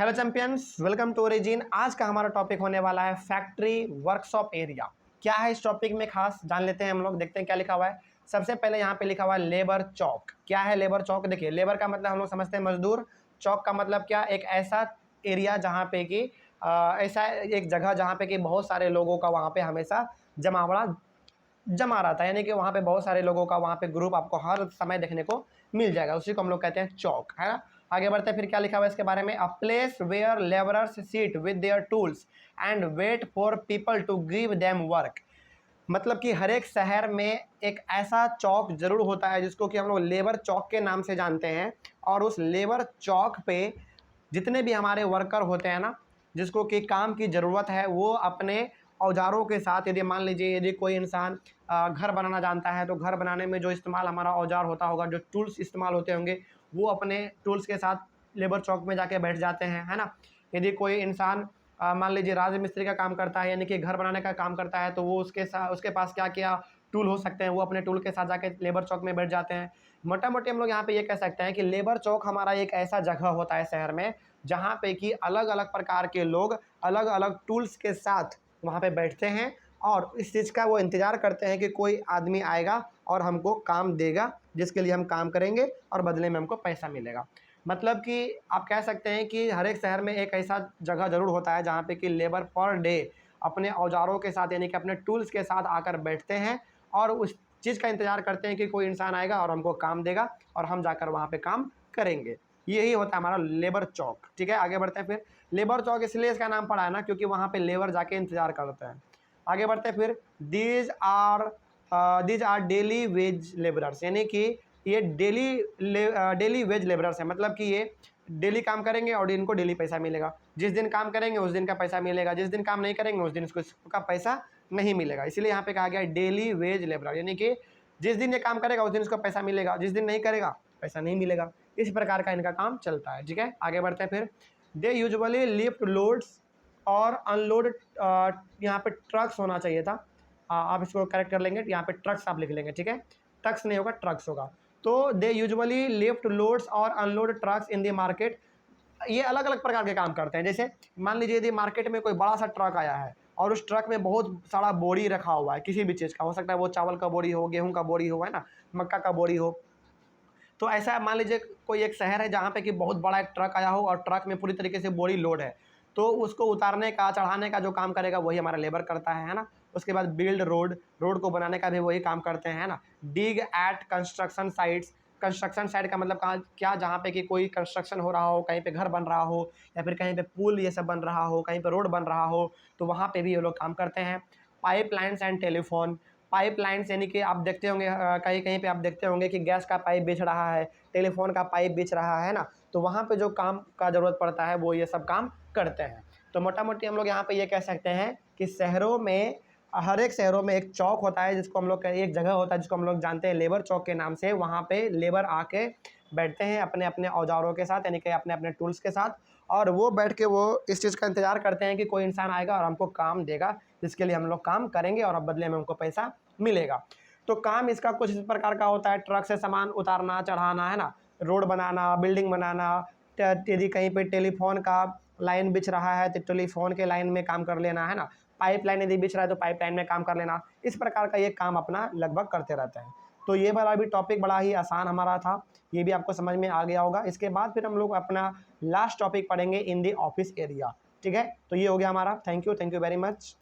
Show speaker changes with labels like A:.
A: Hello champions, welcome to Origin. आज का हमारा टॉपिक होने वाला है फैक्ट्री वर्कशॉप एरिया। क्या है इस टॉपिक में खास जान लेते हैं हम लोग। देखते हैं क्या लिखा हुआ है। सबसे पहले यहाँ पे लिखा हुआ है लेबर चौक। क्या है लेबर चौक? देखिए, लेबर का मतलब हम लोग समझते हैं मजदूर। चौक का मतलब क्या? एक ऐसा एरिया जहाँ पे कि ऐसा एक जगह जहाँ पे कि बहुत सारे लोगों का वहाँ पे हमेशा जमावड़ा जमा रहता है, यानी कि वहाँ पे बहुत सारे लोगों का वहाँ पे ग्रुप आपको हर समय देखने को मिल जाएगा। उसी को हम लोग कहते हैं चौक, है ना। आगे बढ़ते हैं, फिर क्या लिखा हुआ है इसके बारे में। A place where labourers sit with their tools and wait for people to give them work. मतलब कि हर एक शहर में एक ऐसा चौक जरूर होता है जिसको कि हम लोग लेबर चौक के नाम से जानते हैं। और उस लेबर चौक पे जितने भी हमारे वर्कर होते हैं ना, जिसको कि काम की ज़रूरत है, वो अपने औजारों के साथ, यदि मान लीजिए यदि कोई इंसान घर बनाना जानता है तो घर बनाने में जो इस्तेमाल हमारा औजार होता होगा, जो टूल्स इस्तेमाल होते होंगे, वो अपने टूल्स के साथ लेबर चौक में जाके बैठ जाते हैं, है ना। यदि कोई इंसान मान लीजिए राज मिस्त्री का काम करता है, यानी कि घर बनाने का काम करता है, तो वो उसके पास क्या क्या टूल हो सकते हैं, वो अपने टूल के साथ जाके लेबर चौक में बैठ जाते हैं। मोटा मोटी हम लोग यहाँ पे ये कह सकते हैं कि लेबर चौक हमारा एक ऐसा जगह होता है शहर में जहाँ पे कि अलग अलग प्रकार के लोग अलग अलग टूल्स के साथ वहाँ पे बैठते हैं और इस चीज़ का वो इंतज़ार करते हैं कि कोई आदमी आएगा और हमको काम देगा, जिसके लिए हम काम करेंगे और बदले में हमको पैसा मिलेगा। मतलब कि आप कह सकते हैं कि हर एक शहर में एक ऐसा जगह ज़रूर होता है जहाँ पे कि लेबर पर डे अपने औजारों के साथ, यानी कि अपने टूल्स के साथ आकर बैठते हैं और उस चीज़ का इंतज़ार करते हैं कि कोई इंसान आएगा और हमको काम देगा और हम जाकर वहाँ पे काम करेंगे। यही होता है हमारा लेबर चौक। ठीक है, आगे बढ़ते हैं। फिर लेबर चौक इसलिए इसका नाम पड़ा है ना, क्योंकि वहाँ पे लेबर जाके इंतज़ार करते हैं। आगे बढ़ते हैं फिर। These are daily wage labourers, यानी कि ये डेली वेज लेबरर्स हैं। मतलब कि ये डेली काम करेंगे और इनको डेली पैसा मिलेगा। जिस दिन काम करेंगे उस दिन का पैसा मिलेगा, जिस दिन काम नहीं करेंगे उस दिन इसका पैसा नहीं मिलेगा। इसीलिए यहाँ पे कहा गया है डेली वेज लेबरर, यानी कि जिस दिन ये काम करेगा उस दिन इसको पैसा मिलेगा, जिस दिन नहीं करेगा पैसा नहीं मिलेगा। इस प्रकार का इनका काम चलता है। ठीक है, आगे बढ़ते हैं। फिर दे यूजुअली लिफ्ट लोड्स और अनलोड, यहाँ पे ट्रक्स होना चाहिए था। आप इसको करेक्ट कर लेंगे, यहाँ पे ट्रक्स आप लिख लेंगे। ठीक है, ट्रक्स नहीं होगा, ट्रक्स होगा। तो दे यूजुअली लिफ्ट लोड्स और unload trucks in the market. ये अलग अलग प्रकार के काम करते हैं। जैसे मान लीजिए यदि मार्केट में कोई बड़ा सा ट्रक आया है और उस ट्रक में बहुत सारा बोरी रखा हुआ है, किसी भी चीज़ का हो सकता है, वो चावल का बोरी हो, गेहूं का बोरी हो, है ना, मक्का का बोरी हो। तो ऐसा मान लीजिए कोई एक शहर है जहाँ पे कि बहुत बड़ा एक ट्रक आया हो और ट्रक में पूरी तरीके से बोरी लोड है, तो उसको उतारने का, चढ़ाने का जो काम करेगा वही हमारा लेबर करता है ना। उसके बाद बिल्ड रोड, रोड को बनाने का भी वही काम करते हैं, है ना। Dig at construction sites. Construction site का मतलब कहाँ क्या? जहाँ पे कि कोई कंस्ट्रक्शन हो रहा हो, कहीं पे घर बन रहा हो या फिर कहीं पे पुल ये सब बन रहा हो, कहीं पे रोड बन रहा हो, तो वहाँ पे भी ये लोग काम करते हैं। Pipe lines and telephone. Pipe lines यानी कि आप देखते होंगे कहीं कहीं पे आप देखते होंगे कि गैस का पाइप बेच रहा है, टेलीफोन का पाइप बेच रहा है ना, तो वहाँ पे जो काम का ज़रूरत पड़ता है वो ये सब काम करते हैं। तो मोटा मोटी हम लोग यहाँ पे ये कह सकते हैं कि शहरों में, हर एक शहरों में एक चौक होता है जिसको हम लोग, एक जगह होता है जिसको हम लोग जानते हैं लेबर चौक के नाम से। वहाँ पे लेबर आके बैठते हैं अपने अपने औजारों के साथ, यानी कि अपने अपने टूल्स के साथ, और वो बैठ के वो इस चीज़ का इंतज़ार करते हैं कि कोई इंसान आएगा और हमको काम देगा, जिसके लिए हम लोग काम करेंगे और अब बदले में हमको पैसा मिलेगा। तो काम इसका कुछ इस प्रकार का होता है। ट्रक से सामान उतारना, चढ़ाना, है ना, रोड बनाना, बिल्डिंग बनाना। यदि कहीं पे टेलीफोन का लाइन बिछ रहा है तो टेलीफोन के लाइन में काम कर लेना, है ना। पाइप लाइन यदि बिछ रहा है तो पाइप लाइन में काम कर लेना। इस प्रकार का ये काम अपना लगभग करते रहते हैं। तो ये वाला भी टॉपिक बड़ा ही आसान हमारा था, ये भी आपको समझ में आ गया होगा। इसके बाद फिर हम लोग अपना लास्ट टॉपिक पढ़ेंगे इन दी ऑफिस एरिया। ठीक है, तो ये हो गया हमारा। Thank you very much.